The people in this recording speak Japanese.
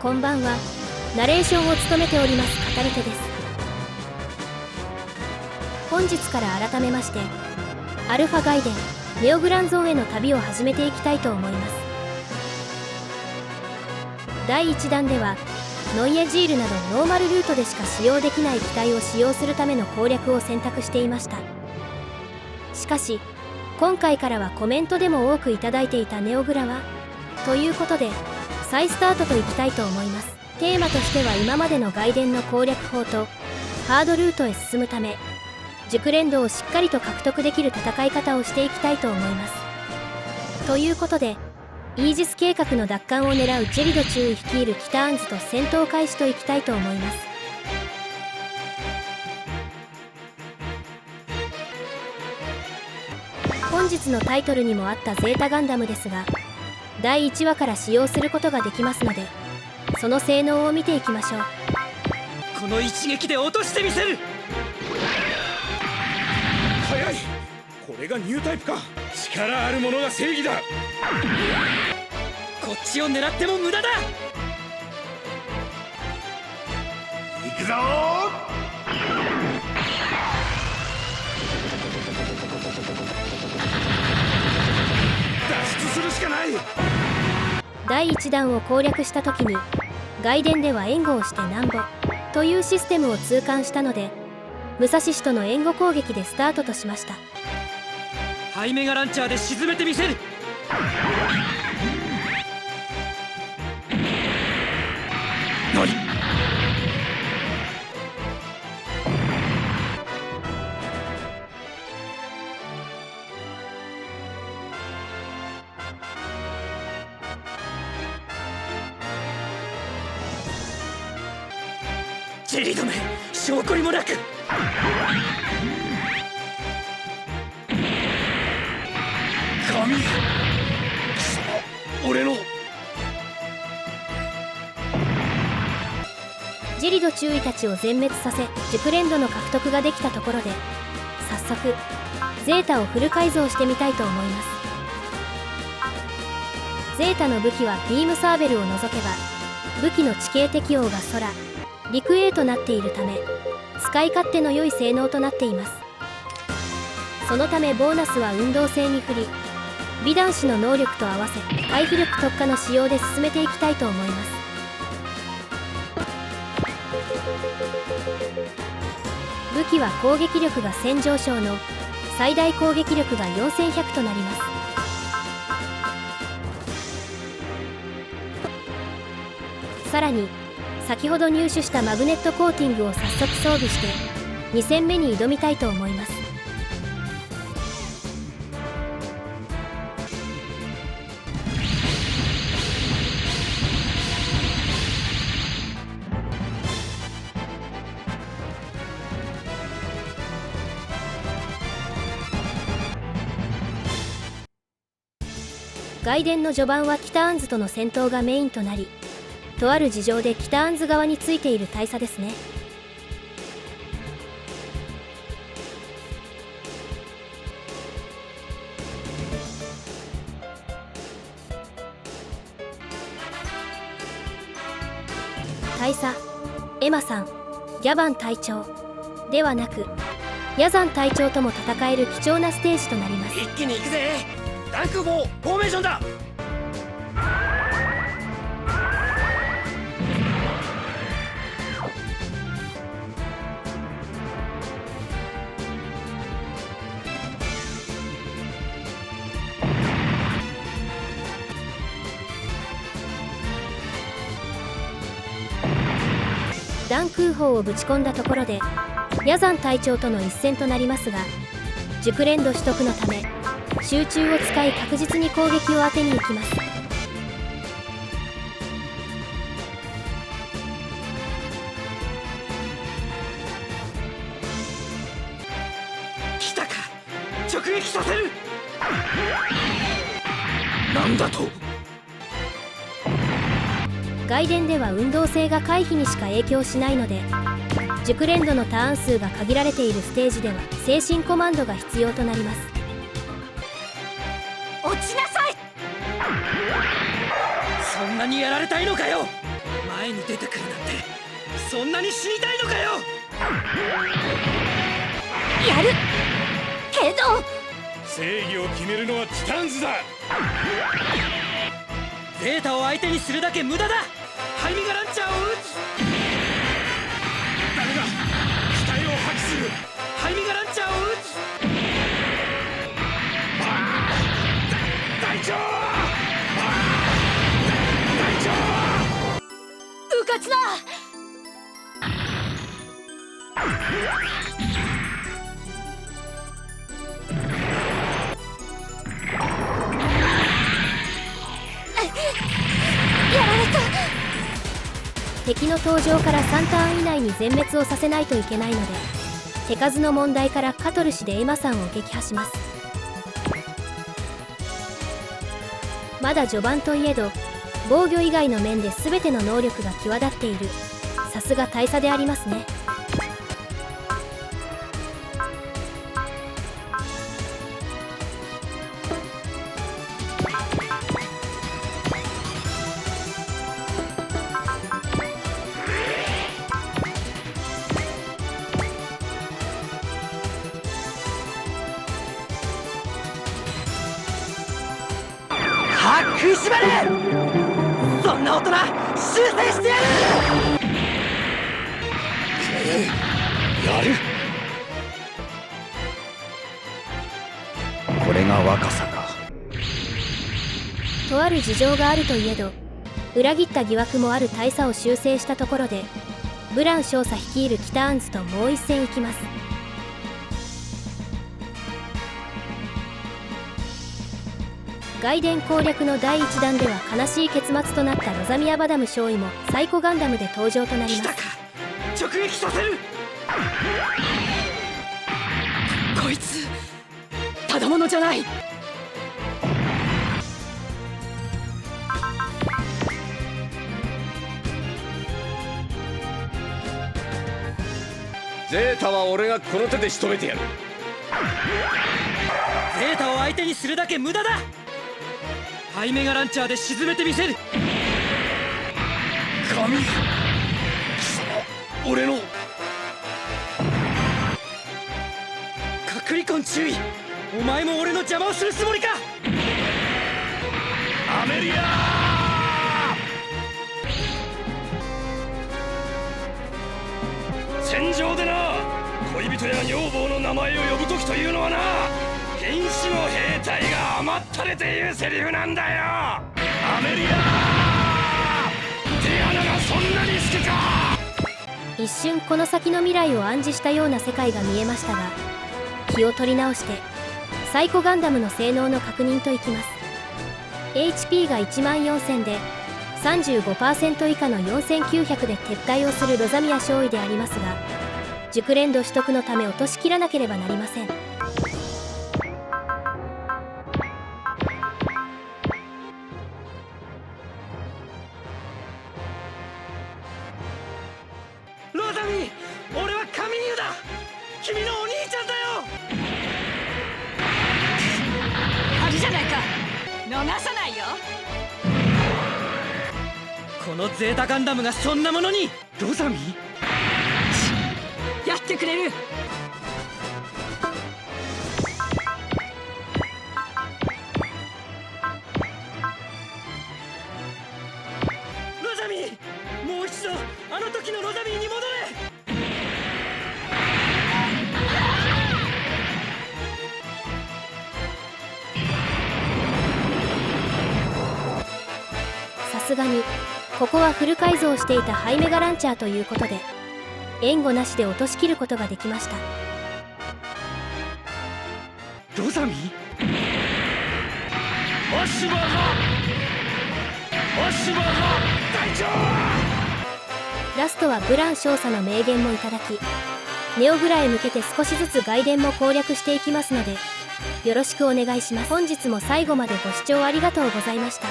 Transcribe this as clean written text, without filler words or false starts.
こんばんは。ナレーションを務めておりますカタルテです。本日から改めましてアルファガイデンネオグランゾーンへの旅を始めていきたいと思います。第1弾ではノイエジールなどノーマルルートでしか使用できない機体を使用するための攻略を選択していました。しかし今回からはコメントでも多くいただいていたネオグラはということで再スタートといきたいと思います。テーマとしては今までの外伝の攻略法とハードルートへ進むため熟練度をしっかりと獲得できる戦い方をしていきたいと思います。ということでイージス計画の奪還を狙うジェリド中尉率いるキターンズと戦闘開始といきたいと思います。本日のタイトルにもあったゼータガンダムですが第1話から使用することができますのでその性能を見ていきましょう。この一撃で落としてみせる。早い。これがニュータイプか。力あるものが正義だ。こっちを狙っても無駄だ。行くぞ脱出するしかない。第1弾を攻略した時に外伝では援護をしてなんぼというシステムを痛感したので武蔵氏との援護攻撃でスタートとしました。ハイメガランチャーで沈めてみせる。何。ジェリードめ証拠りもなく。神、貴様、俺の。ジェリド中尉たちを全滅させ熟練度の獲得ができたところで早速ゼータをフル改造してみたいと思います。ゼータの武器はビームサーベルを除けば武器の地形適用が空陸 A となっているため使い勝手の良い性能となっています。そのためボーナスは運動性に振り美男子の能力と合わせ回避力特化の使用で進めていきたいと思います。武器は攻撃力が1000上昇の最大攻撃力が4100となります。さらに先ほど入手したマグネットコーティングを早速装備して2戦目に挑みたいと思います。外伝の序盤はキターンズとの戦闘がメインとなりとある事情でキターンズ側についている大佐ですね。大佐エマさんギャバン隊長ではなくヤザン隊長とも戦える貴重なステージとなります。一気に行くぜ。ランク4フォーメーションだ。弾空砲をぶち込んだところでヤザン隊長との一戦となりますが熟練度取得のため集中を使い確実に攻撃を当てに行きます。来たか。直撃させる。なんだと。外伝では運動性が回避にしか影響しないので熟練度のターン数が限られているステージでは精神コマンドが必要となります。落ちなさい。そんなにやられたいのかよ。前に出てくるなんてそんなに死にたいのかよ。やるけど正義を決めるのはティタンズだ。ゼータを相手にするだけ無駄だ。ハイミガランチャーを撃つ。ダメだ、機体を破棄する。ハイミガランチャーを撃つ。隊長、うかつだ。やられた。敵の登場から3ターン以内に全滅をさせないといけないので、手数の問題からカトル氏でエマさんを撃破します。まだ序盤といえど防御以外の面で全ての能力が際立っている、さすが大佐でありますね。食いしばれ。そんな大人修正してやる。やる。これが若さか。とある事情があるといえど裏切った疑惑もある大佐を修正したところで、ブラン少佐率いるキターンズともう一戦行きます。外伝攻略の第1弾では悲しい結末となったロザミア・バダム少尉もサイコガンダムで登場となります。来たか。直撃させる。こいつただものじゃない。ゼータは俺がこの手で仕留めてやる。ゼータを相手にするだけ無駄だ。ハイメガランチャーで沈めてみせる。神、貴様、俺の隔離根注意。お前も俺の邪魔をするつもりか。アメリアー。戦場でな、恋人や女房の名前を呼ぶ時というのはな、原始の兵隊が余ったれていうセリフなんだよ。アメリアー、手穴がそんなに好きか。一瞬この先の未来を暗示したような世界が見えましたが、気を取り直してサイコガンダムの性能の確認といきます。 HP が14000で 35% 以下の4900で撤退をするロザミア少尉でありますが、熟練度取得のため落としきらなければなりません。ロザミ、俺はカミニュだ。君のお兄ちゃんだよ。あれじゃないか、逃さないよ。このゼータガンダムがそんなものに。ロザミ、やってくれる。ロザミ、もう一度あの時のロザミに戻れ。さすがにここはフル改造していたハイメガランチャーということで援護なしで落としきることができました。ロザミ、おしまぞ、おしまぞ、隊長。ラストはブラン少佐の名言もいただき、ネオグラへ向けて少しずつ外伝も攻略していきますのでよろしくお願いします。本日も最後までご視聴ありがとうございました。